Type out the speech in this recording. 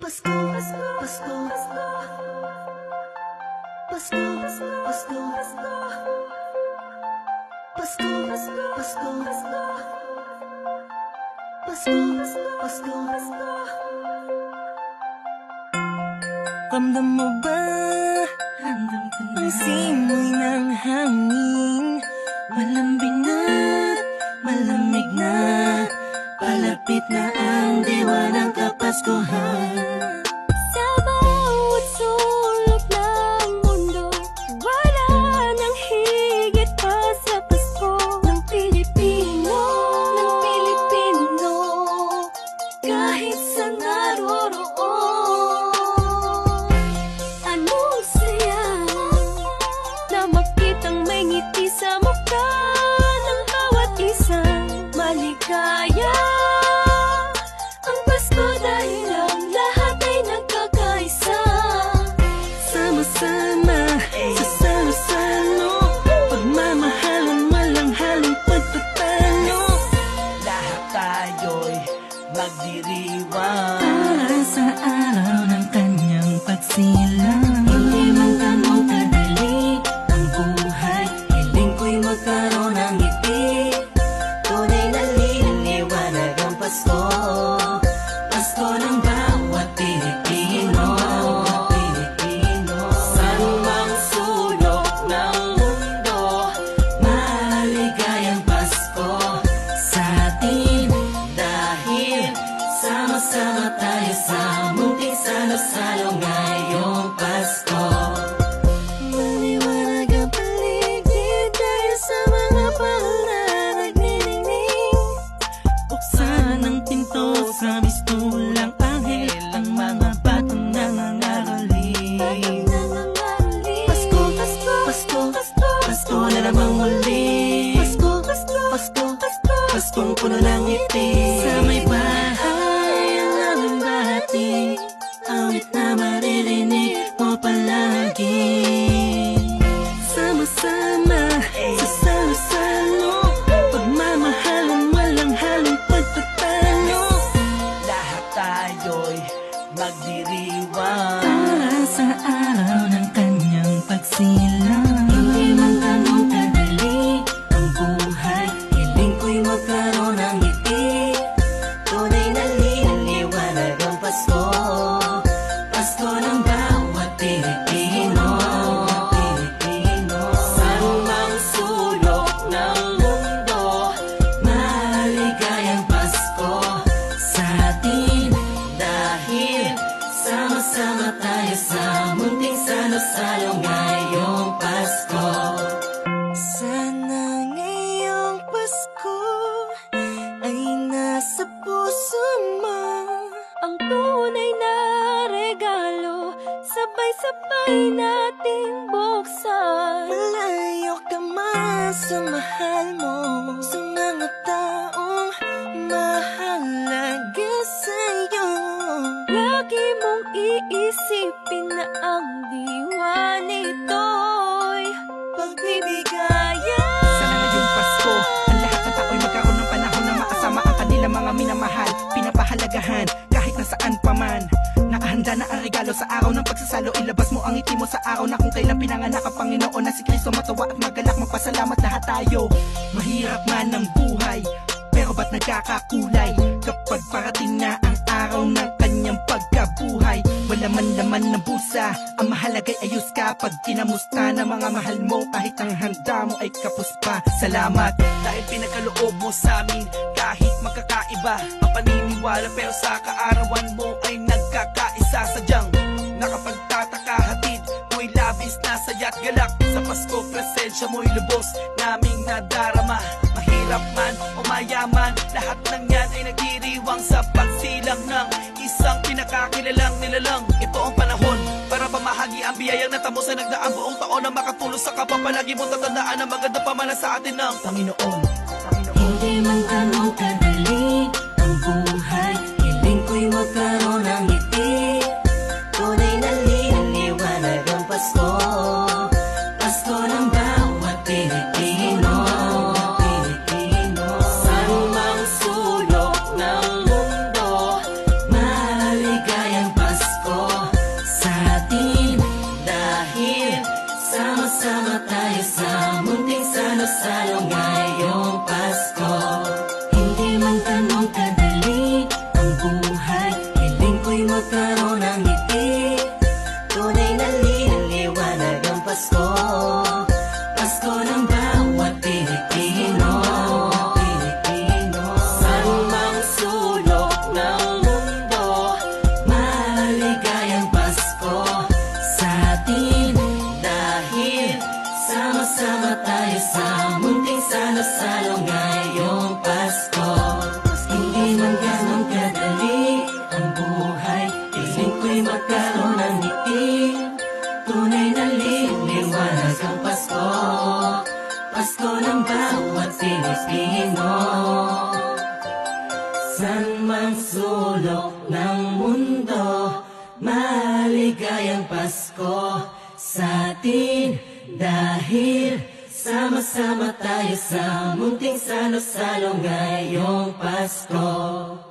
Pasko, Pasko, Pasko, Pasko, Pasko, Pasko, Pasko, Pasko, Pasko. Ramdam mo ba? Ramdam ko na ang simoy ng hangin. Malambing na, malamig na, palapit na ang diwa ng Kapaskuhan. Sa bawat sulok ng mundo, wala nang higit pa sa Pasko ng Pilipino, kahit sa naroroon. Anong saya na makitang may ngiti sa mukha ng bawat isang maligaya. Ang Pasko dahil ang lahat ay nagkakaisa. Sama-sama, sa salo-salo, pagmamahalan, walang halong pagtatalo. Lahat tayo'y magdiriwang para sa araw ng kanyang pagsilang. Hindi man ganun kadali ang buhay, hiling ko'y magkaroon ng ngiti. Tunay na liliwanag ang Pasko, Pasko ng bawat Pilipino. Saan mang sulok ng mundo, maligayang Pasko sa atin. Dahil sama-sama tayo sa munting salo-salo ngayong Pasko. Maliwanag ang paligid dahil sa mga bahal na nagniningning. Buksan ang pinto sa mistulang anghel, ang mga batang nangangaroling. Pasko, Pasko, Pasko, Pasko, Pasko na namang muli. Pasko, Pasko, Pasko, Pasko, Paskong puno ng ngiti. Sa may bahay ang aming bahati, awit na maririnig mo palagi. Sama-sama, sa salo-salo, pagmamahalan, walang halong pagtatalo. Lahat tayo'y magdiriwang para sa araw ng kanyang pagsilang. Hindi man ganun kadali ang buhay, hiling ko'y magkaroon ng ngiti. Tunay na liliwanag ang Pasko, Pasko ng bawat Pilipino. Saan mang sulok ng mundo, maligayang Pasko sa atin. Dahil sama-sama tayo sa munting salo-salo ngayong Pasko. Sana ngayong Pasko ay nasa puso mo ang tunay na regalo, sabay-sabay nating buksan. Malayo ka man sa mahal mo, sa mga taong mahalaga sa'yo. Lagi mong iisipin na ang diwa nito'y pagbibigayan. Sana ngayong Pasko, ang lahat ng tao'y magkaroon ng panahon na makasama ang kanilang mga minamahal, pinapahalagahan kahit nasaan pa man. Nakahanda na ang regalo sa araw ng pagsasalo, ilabas mo ang ngiti mo sa araw na kung kailan pinanganak ang Panginoon na si Kristo. Matawa at magalak, magpasalamat lahat tayo. Mahirap man ang buhay, pero ba't nagkakakulay kapag parating na ang araw ng kanyang pagkabuhay? Wala man laman ng busa, ang mahalaga'y ayos ka pag kinamusta na mga mahal mo, kahit ang handa mo ay kapos pa. Salamat dahil pinagkaloob mo sa amin kahit magkakaiba ang paniniwala, pero sa kaarawan mo ay nagkakaisa. Sadyang nakapagtataka, hatid mo'y labis na saya't galak. Sa Pasko presensya mo'y lubos naming nadarama. Mahirap man o mayaman, lahat ng yan ay nagdiriwang sa pagsilang ng isang pinakakilalang nilalang. Ito ang panahon para pamahagi ang biyayang natamo sa nagdaang buong taon na makatulong sa kapwa. Palagi mo tatandaan ang maganda pamana sa atin ng Panginoon. Hindi man ganun kadali ang buhay, hiling ko'y magkaroon ng ngiti. Tunay na liliwanag ang Pasko, Pasko ng bawat Pilipino. Saan mang sulok ng mundo, maligayang Pasko. ko'y magkaroon ng ngiti. Tunay na liwanag ang Pasko, Pasko ng bawat Pilipino. Saan mang sulok ng mundo, maligayang Pasko sa atin. Dahil sama-sama tayo sa munting salo-salo ngayong Pasko. Hindi man ganun kadali ang buhay, piling ko'y magkaroon ng ngiti. Tunay na liwanag ang Pasko, Pasko ng bawat Pilipino. San mang sulok ng mundo, maligayang Pasko sa atin. Dahil sama-sama tayo sa munting salo-salo ngayong Pasko.